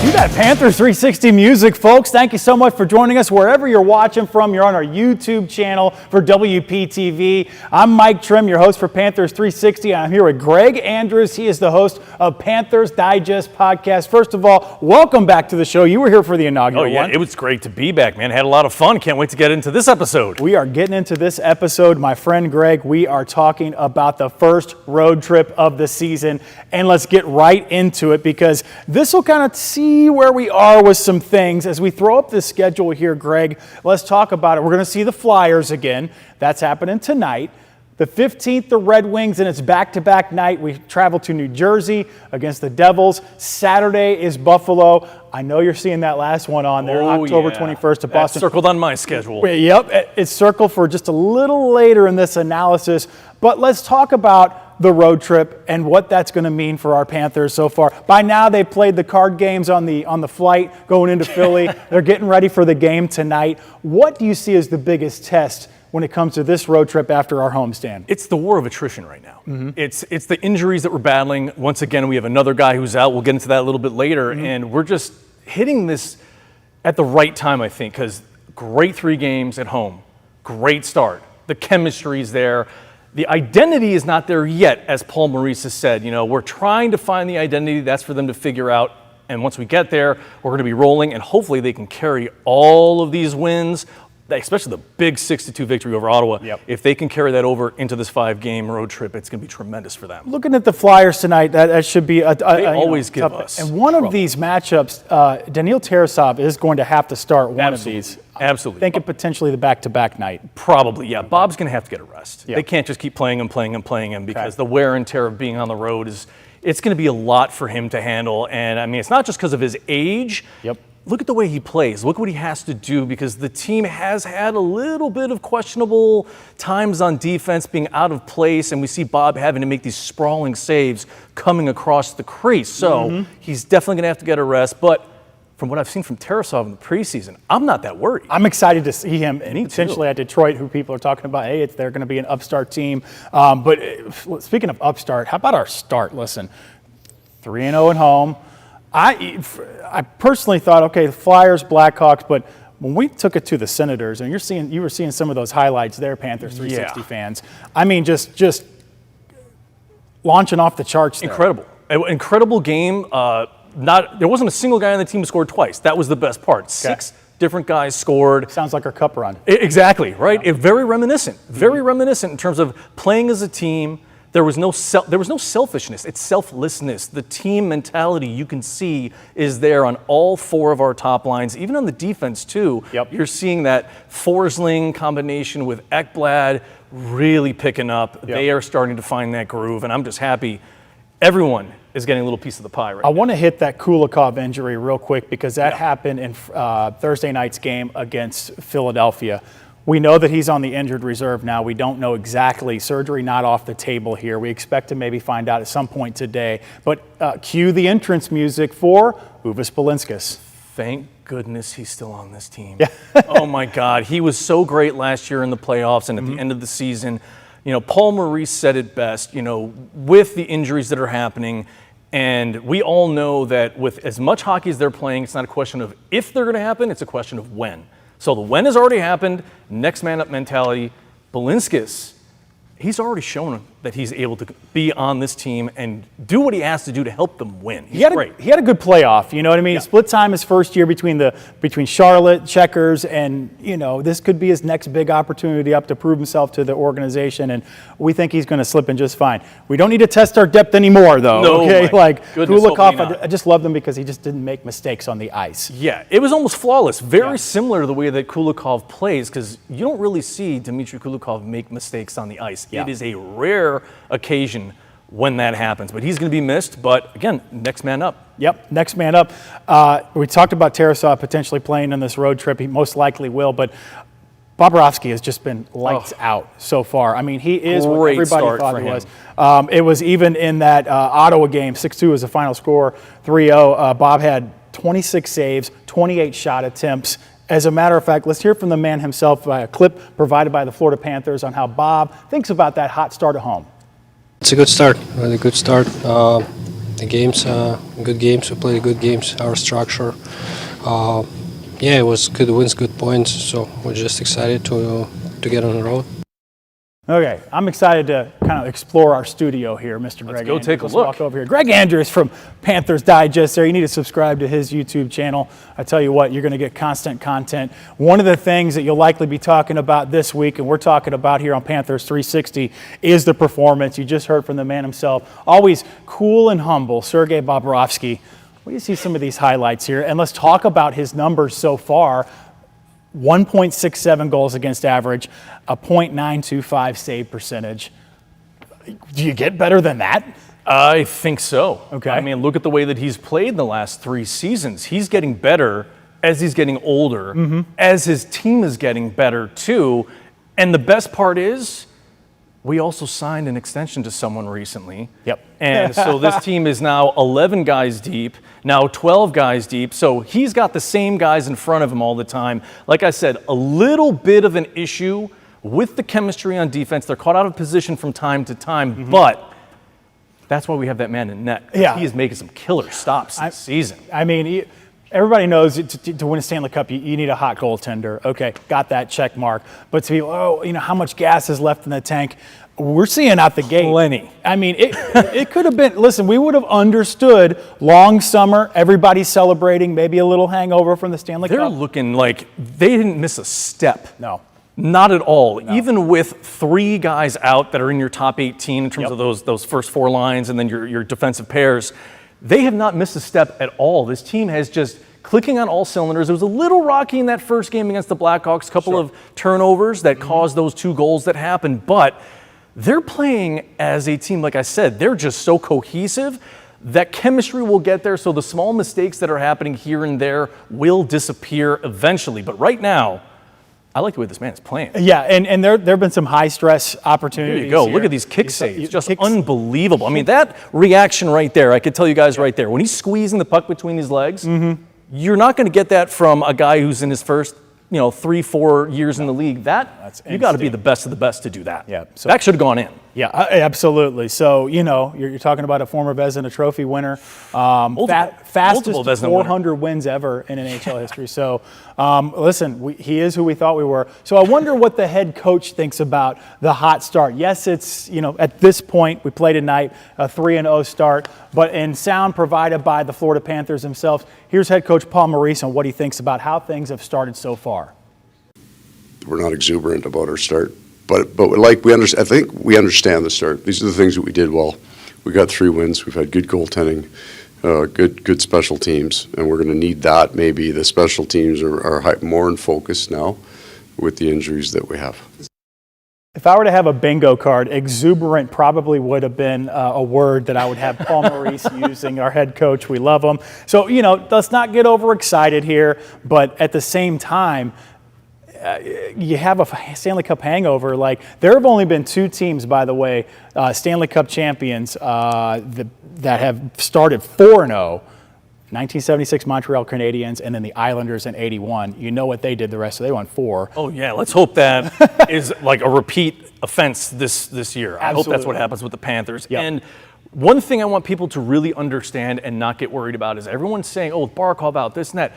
You got Panthers 360 music, folks. Thank you so much for joining us wherever you're watching from. You're on our YouTube channel for WPTV. I'm Mike Trim, your host for Panthers 360. I'm here with Greg Andrews. He is the host of Panthers Digest podcast. First of all, welcome back to the show. You were here for the inaugural one. It was great to be back, man. Had a lot of fun. Can't wait to get into this episode. We are getting into this episode, my friend Greg. We are talking about the first road trip of the season, and let's get right into it because this will kind of see where we are with some things. As we throw up the schedule here, Greg, let's talk about it. We're going to see the Flyers again. That's happening tonight. The 15th, the Red Wings, and it's back-to-back night. We travel to New Jersey against the Devils. Saturday is Buffalo. I know you're seeing that last one on there, October 21st to Boston. That's circled on my schedule. Yep, it's circled for just a little later in this analysis. But let's talk about the road trip and what that's going to mean for our Panthers so far. By now, they played the card games on the flight going into Philly. They're getting ready for the game tonight. What do you see as the biggest test when it comes to this road trip after our homestand? It's the war of attrition right now. Mm-hmm. It's the injuries that we're battling. Once again, we have another guy who's out. We'll get into that a little bit later. Mm-hmm. And we're just hitting this at the right time, I think, because great 3 games at home. Great start. The chemistry's there. The identity is not there yet, as Paul Maurice has said. You know, we're trying to find the identity. That's for them to figure out. And once we get there, we're going to be rolling, and hopefully they can carry all of these wins, especially the big 6-2 victory over Ottawa. Yep. If they can carry that over into this 5-game road trip, it's going to be tremendous for them. Looking at the Flyers tonight, that should be they always give us. And one of these matchups, Daniil Tarasov is going to have to start one of these. Absolutely. Thinking potentially the back-to-back night. Probably, yeah. Bob's going to have to get a rest. Yeah. They can't just keep playing him because the wear and tear of being on the road it's going to be a lot for him to handle. And I mean, it's not just because of his age. Yep. Look at the way he plays. Look what he has to do because the team has had a little bit of questionable times on defense, being out of place, and we see Bob having to make these sprawling saves coming across the crease. So he's definitely going to have to get a rest. But from what I've seen from Tarasov in the preseason, I'm not that worried. I'm excited to see him potentially at Detroit, who people are talking about, hey, they're going to be an upstart team. But speaking of upstart, how about our start? Listen, 3-0 at home. I personally thought, okay, the Flyers, Blackhawks, but when we took it to the Senators, and you were seeing some of those highlights there, Panthers 360 fans. I mean, just launching off the charts there. Incredible game. There wasn't a single guy on the team who scored twice. That was the best part. Okay. 6 different guys scored. Sounds like our cup run. Exactly, right? Yeah. Very reminiscent. Very reminiscent in terms of playing as a team. There was no selfishness. It's selflessness. The team mentality you can see is there on all 4 of our top lines, even on the defense too. Yep. You're seeing that Forsling combination with Ekblad really picking up. Yep. They are starting to find that groove, and I'm just happy everyone is getting a little piece of the pie right now. I want to hit that Kulikov injury real quick because that happened in Thursday night's game against Philadelphia. We know that he's on the injured reserve now. We don't know exactly. Surgery not off the table here. We expect to maybe find out at some point today. But cue the entrance music for Uvis Balinskis. Thank goodness he's still on this team. Oh, my God. He was so great last year in the playoffs and at the end of the season. You know, Paul Maurice said it best, you know, with the injuries that are happening. And we all know that with as much hockey as they're playing, it's not a question of if they're going to happen, it's a question of when. So the when has already happened, next man up mentality. Balinskis, he's already shown that he's able to be on this team and do what he has to do to help them win. He had a good playoff, you know what I mean? Yeah. Split time his first year between Charlotte, Checkers, and, you know, this could be his next big opportunity up to prove himself to the organization, and we think he's going to slip in just fine. We don't need to test our depth anymore, though, okay? Like, Kulikov, I just loved him because he just didn't make mistakes on the ice. Yeah, it was almost flawless. Very similar to the way that Kulikov plays, because you don't really see Dmitry Kulikov make mistakes on the ice. Yeah. It is a rare occasion when that happens, but he's going to be missed. But again, next man up. Yep, next man up. We talked about Tarasov potentially playing on this road trip. He most likely will, but Bobrovsky has just been lights out so far. I mean, he is what everybody thought he was. It was even in that Ottawa game, 6-2 was the final score, 3-0. Bob had 26 saves, 28 shot attempts. As a matter of fact, let's hear from the man himself by a clip provided by the Florida Panthers on how Bob thinks about that hot start at home. It's a good start, really good start. The games, good games. We played good games. Our structure, it was good wins, good points. So we're just excited to get on the road. Okay, I'm excited to kind of explore our studio here, Mr. Greg. Let's go Andrews. take a Let's look. walk over here. Greg Andrews from Panthers Digest there. You need to subscribe to his YouTube channel. I tell you what, you're going to get constant content. One of the things that you'll likely be talking about this week, and we're talking about here on Panthers 360, is the performance. You just heard from the man himself. Always cool and humble, Sergei Bobrovsky. We see some of these highlights here, and let's talk about his numbers so far. 1.67 goals against average, a .925 save percentage. Do you get better than that? I think so. Okay. I mean, look at the way that he's played in the last 3 seasons. He's getting better as he's getting older, as his team is getting better too. And the best part is, we also signed an extension to someone recently. Yep. And so this team is now 11 guys deep, now 12 guys deep. So he's got the same guys in front of him all the time. Like I said, a little bit of an issue with the chemistry on defense. They're caught out of position from time to time, but that's why we have that man in net. Yeah. He is making some killer stops this season. I mean, everybody knows to win a Stanley Cup, you need a hot goaltender. Okay, got that check mark. But to be, how much gas is left in the tank? We're seeing out the gate. Plenty. I mean, it could have been, listen, we would have understood long summer, everybody celebrating, maybe a little hangover from the Stanley They're Cup. looking like they didn't miss a step. No. Not at all. No. Even with 3 guys out that are in your top 18 in terms of those first 4 lines and then your defensive pairs, they have not missed a step at all. This team has just clicking on all cylinders. It was a little rocky in that first game against the Blackhawks, a couple of turnovers that caused those 2 goals that happened, but they're playing as a team. Like I said, they're just so cohesive. That chemistry will get there, so the small mistakes that are happening here and there will disappear eventually. But right now, I like the way this man is playing. Yeah, and there have been some high-stress opportunities. There you go. Here. Look at these kick saves. Just unbelievable. I mean, that reaction right there, I could tell you guys right there, when he's squeezing the puck between his legs, you're not going to get that from a guy who's in his first 3-4 years in the league. That's you got to be the best of the best to do that. Yeah, so that should have gone in. Yeah, absolutely. So, you're talking about a former Vezina Trophy winner, fastest 400 wins ever in NHL history. So, listen, he is who we thought we were. So I wonder what the head coach thinks about the hot start. Yes, it's, at this point, we play tonight, a 3-0 start, but in sound provided by the Florida Panthers themselves, here's head coach Paul Maurice on what he thinks about how things have started so far. We're not exuberant about our start. But I think we understand the start. These are the things that we did well. We got 3 wins. We've had good goaltending, good special teams, and we're going to need that. Maybe the special teams are more in focus now with the injuries that we have. If I were to have a bingo card, exuberant probably would have been a word that I would have Paul Maurice using, our head coach. We love him. So, let's not get overexcited here, but at the same time, you have a Stanley Cup hangover. Like, there have only been 2 teams, by the way, Stanley Cup champions that have started 4-0. 1976 Montreal Canadiens, and then the Islanders in 81. You know what they did the rest, so they won 4. Oh, yeah. Let's hope that is like a repeat offense this year. Absolutely. I hope that's what happens with the Panthers. Yep. And one thing I want people to really understand and not get worried about is everyone's saying, oh, Barkov out, this and that.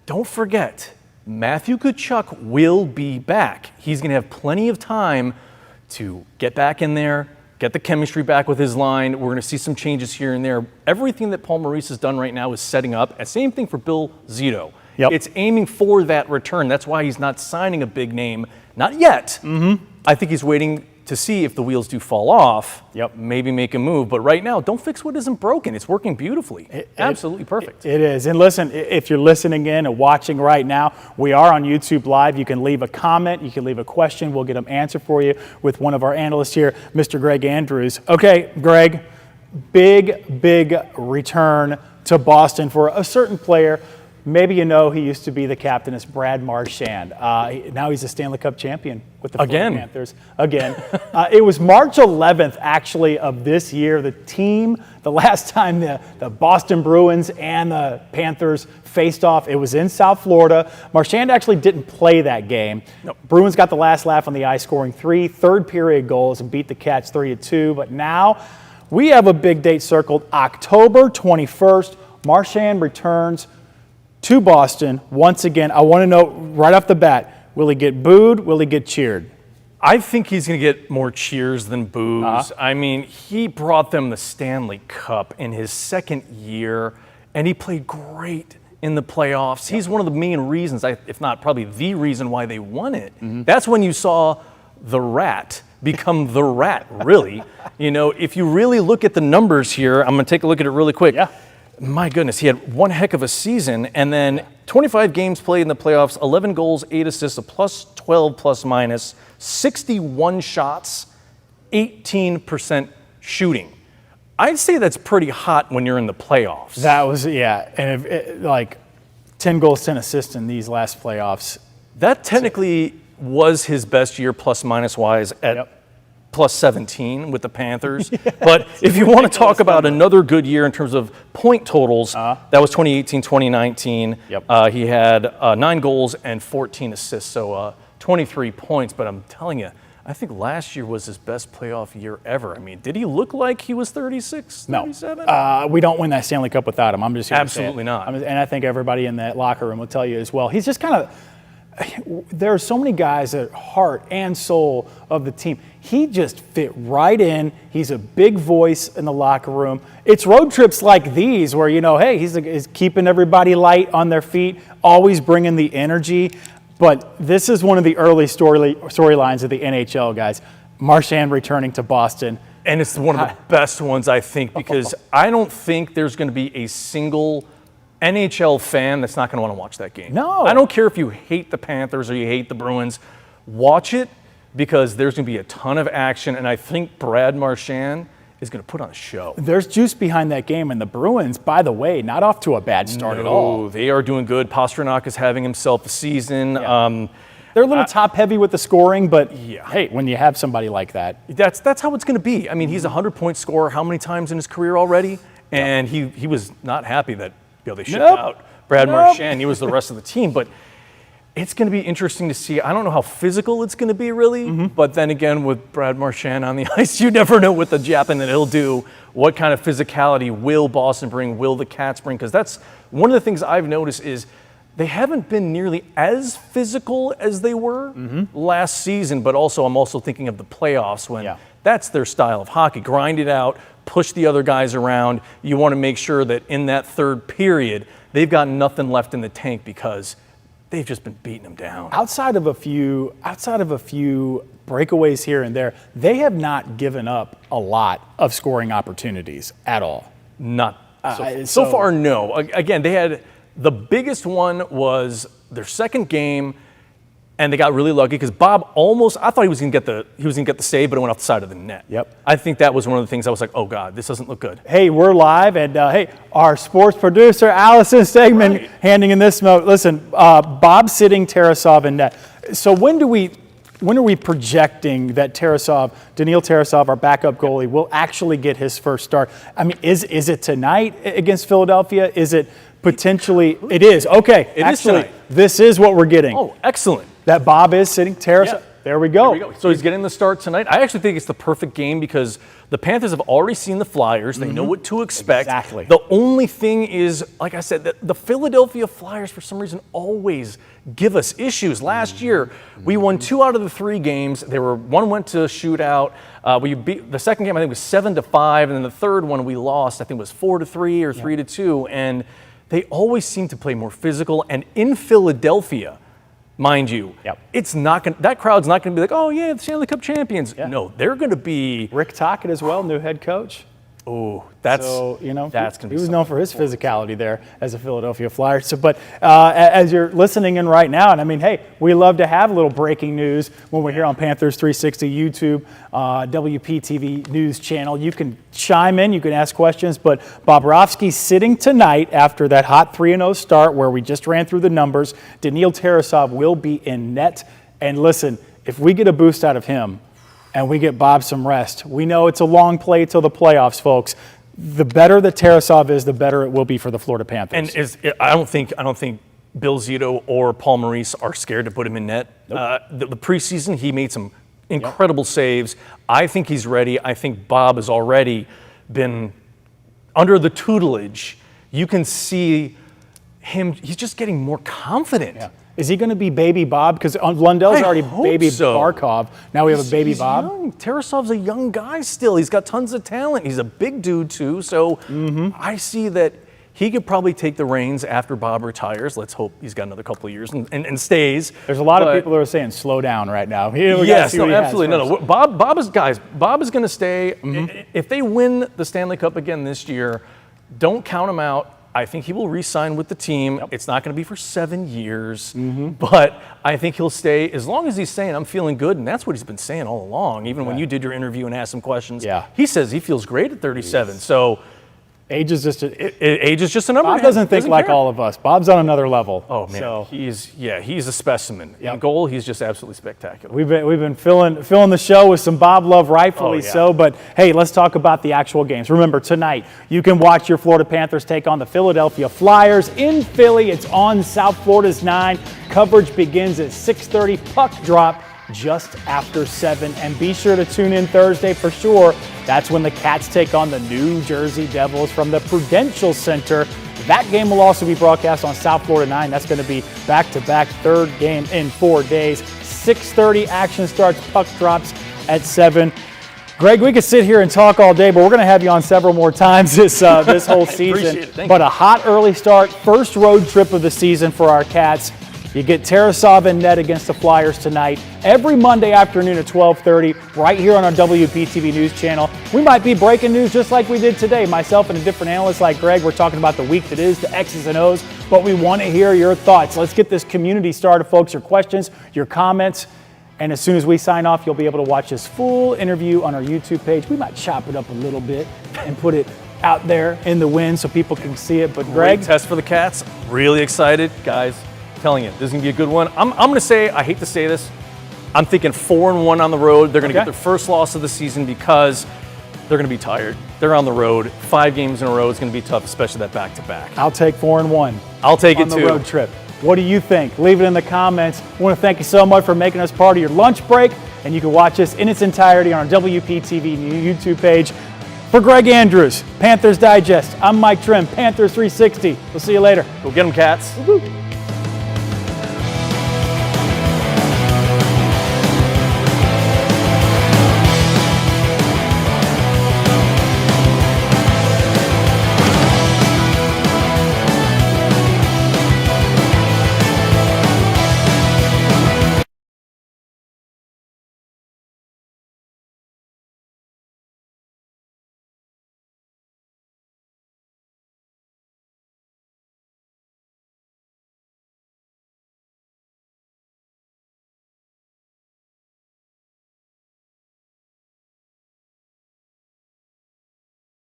Don't forget, Matthew Tkachuk will be back. He's going to have plenty of time to get back in there, get the chemistry back with his line. We're going to see some changes here and there. Everything that Paul Maurice has done right now is setting up. And same thing for Bill Zito. Yep. It's aiming for that return. That's why he's not signing a big name. Not yet. I think he's waiting to see if the wheels do fall off. Yep. Maybe make a move. But right now, don't fix what isn't broken. It's working beautifully. Absolutely perfect. It is. And listen, if you're listening in and watching right now, we are on YouTube Live. You can leave a comment. You can leave a question. We'll get them answered for you with one of our analysts here, Mr. Greg Andrews. Okay, Greg, big return to Boston for a certain player. Maybe he used to be the captain. It's Brad Marchand. Now he's a Stanley Cup champion with the Florida Panthers. Again. It was March 11th, actually, of this year. The last time the Boston Bruins and the Panthers faced off, it was in South Florida. Marchand actually didn't play that game. Nope. Bruins got the last laugh on the ice, scoring 3 third-period goals and beat the Cats 3-2. But now we have a big date circled, October 21st. Marchand returns to Boston once again. I want to know right off the bat, will he get booed? Will he get cheered? I think he's going to get more cheers than boos. I mean, he brought them the Stanley Cup in his second year, and he played great in the playoffs. He's one of the main reasons, if not probably the reason why they won it. That's when you saw the Rat become the Rat, really. You know, if you really look at the numbers here, I'm going to take a look at it really quick. Yeah. My goodness, he had one heck of a season, and then 25 games played in the playoffs, 11 goals, 8 assists, a plus 12 plus minus, 61 shots, 18% shooting. I'd say that's pretty hot when you're in the playoffs. That was, yeah, and like 10 goals, 10 assists in these last playoffs. That technically was his best year plus minus wise at plus 17 with the Panthers. But if you want to talk about another good year in terms of point totals, that was 2018, 2019. He had 9 goals and 14 assists, so 23 points. But I'm telling you, I think last year was his best playoff year ever. I mean, did he look like he was 36, 37? No. We don't win that Stanley Cup without him. I'm just here Absolutely not. And I think everybody in that locker room will tell you as well. He's just kind of, there are so many guys at heart and soul of the team. He just fit right in. He's a big voice in the locker room. It's road trips like these where, you know, hey, he's keeping everybody light on their feet, always bringing the energy. But this is one of the early storylines of the NHL, guys. Marchand returning to Boston. And it's one of the best ones, I think, because I don't think there's going to be a single NHL fan that's not going to want to watch that game. No. I don't care if you hate the Panthers or you hate the Bruins. Watch it because there's going to be a ton of action, and I think Brad Marchand is going to put on a show. There's juice behind that game, and the Bruins, by the way, not off to a bad start at all. They are doing good. Pastrnak is having himself a season. Yeah. They're a little top-heavy with the scoring, but hey, when you have somebody like that. That's how it's going to be. I mean, he's a 100-point scorer how many times in his career already? And he was not happy that they shipped out Brad Marchand. He was the rest of the team. But it's going to be interesting to see. I don't know how physical it's going to be, really. But then again, with Brad Marchand on the ice, you never know what the Japan that he'll do. What kind of physicality will Boston bring? Will the Cats bring? Because that's one of the things I've noticed is they haven't been nearly as physical as they were last season. But also, I'm also thinking of the playoffs when that's their style of hockey. Grind it out, push the other guys around. You want to make sure that in that third period, they've got nothing left in the tank because they've just been beating them down. Outside of a few breakaways here and there, they have not given up a lot of scoring opportunities at all. Not so far, no. Again, they had the biggest one was their second game, and they got really lucky because Bob I thought he was going to get the save, but it went off the side of the net. I think that was one of the things I was like, oh God, this doesn't look good. Hey, we're live, and hey, our sports producer Allison Stegman handing in this note. Listen, Bob's sitting Tarasov in net. So when are we projecting that Daniil Tarasov, our backup goalie, will actually get his first start? I mean, is it tonight against Philadelphia? Is it potentially? It is. Okay, it is tonight. This is what we're getting. Oh, excellent. That Bob is sitting Tarasov. There we go. So he's getting the start tonight. I actually think it's the perfect game because the Panthers have already seen the Flyers. They know what to expect. Exactly. The only thing is, like I said, the Philadelphia Flyers, for some reason, always give us issues. Last year, we won 2 out of the 3 games. One went to shootout. We beat the second game, I think, was 7-5, and then the third one we lost. I think it was 4-3 or 3-2. And they always seem to play more physical. And in Philadelphia, mind you, it's not going. That crowd's not going to be like, oh yeah, the Stanley Cup champions. No, they're going to be Rick Tocchet as well, new head coach. Oh, that's so, you know, that's going to be. He was known for his physicality there as a Philadelphia Flyer. So, but as you're listening in right now, and I mean, hey, we love to have a little breaking news when we're here on Panthers 360 YouTube, WPTV News channel. You can chime in, you can ask questions. But Bobrovsky sitting tonight after that hot 3-0 start where we just ran through the numbers. Daniil Tarasov will be in net. And listen, if we get a boost out of him, and we get Bob some rest. We know it's a long play till the playoffs, folks. The better that Tarasov is, the better it will be for the Florida Panthers. And I don't think Bill Zito or Paul Maurice are scared to put him in net. The preseason, he made some incredible saves. I think he's ready. I think Bob is already been under the tutelage, you can see him, he's just getting more confident. Yeah. Is he going to be Baby Bob? Because Lundell's already Baby so. Barkov. Now we have a Baby He's Bob. young. Tarasov's a young guy still. He's got tons of talent. He's a big dude too. So I see that he could probably take the reins after Bob retires. Let's hope he's got another couple of years and stays. There's a lot of people that are saying slow down right now. Yes, no, absolutely. No. Bob is going to stay. If they win the Stanley Cup again this year, don't count him out. I think he will re-sign with the team. Yep. It's not going to be for 7 years, but I think he'll stay as long as he's saying, I'm feeling good, and that's what he's been saying all along. Even when you did your interview and asked him questions, he says he feels great at 37. So age is just age is just a number. Bob doesn't think like all of us. Bob's on another level. Oh man, so. he's a specimen. In goal, he's just absolutely spectacular. We've been filling the show with some Bob love, rightfully so. But hey, let's talk about the actual games. Remember, tonight you can watch your Florida Panthers take on the Philadelphia Flyers in Philly. It's on South Florida's 9. Coverage begins at 6:30. Puck drop just after 7. And be sure to tune in Thursday for sure. That's when the Cats take on the New Jersey Devils from the Prudential Center. That game will also be broadcast on South Florida 9. That's going to be back-to-back, third game in 4 days. 6:30 action starts, puck drops at 7. Greg, we could sit here and talk all day, but we're going to have you on several more times this whole season. But a hot early start, first road trip of the season for our Cats. You get Tarasov in net against the Flyers tonight. Every Monday afternoon at 12:30, right here on our WPTV News channel. We might be breaking news just like we did today. Myself and a different analyst like Greg, we're talking about the week that is, the X's and O's, but we want to hear your thoughts. Let's get this community started, folks. Your questions, your comments, and as soon as we sign off, you'll be able to watch this full interview on our YouTube page. We might chop it up a little bit and put it out there in the wind so people can see it. But Greg, great test for the Cats. Really excited, guys. Telling you, this is going to be a good one. I'm going to say, I hate to say this, I'm thinking 4-1 on the road. They're going to get their first loss of the season because they're going to be tired. They're on the road. 5 games in a row is going to be tough, especially that back-to-back. I'll take 4-1. I'll take it too. On the road trip. What do you think? Leave it in the comments. I want to thank you so much for making us part of your lunch break, and you can watch this in its entirety on our WPTV YouTube page. For Greg Andrews, Panthers Digest, I'm Mike Trim, Panthers 360. We'll see you later. Go get them, Cats. Woo-hoo.